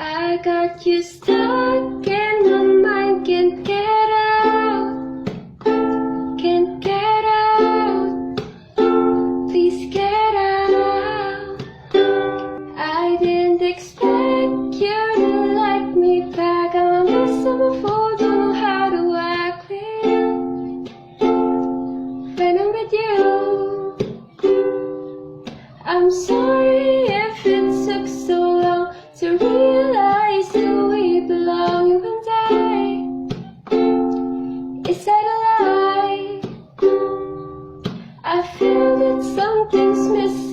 I got you stuck in my mind, can't get out, can't get out, please get out. I didn't expect you to like me back, I'm a mess of a fool, don't know how to act real when I'm with you. I'm sorry if it took so long to realize that we belong, you and I. Is that a lie? I feel that something's missing.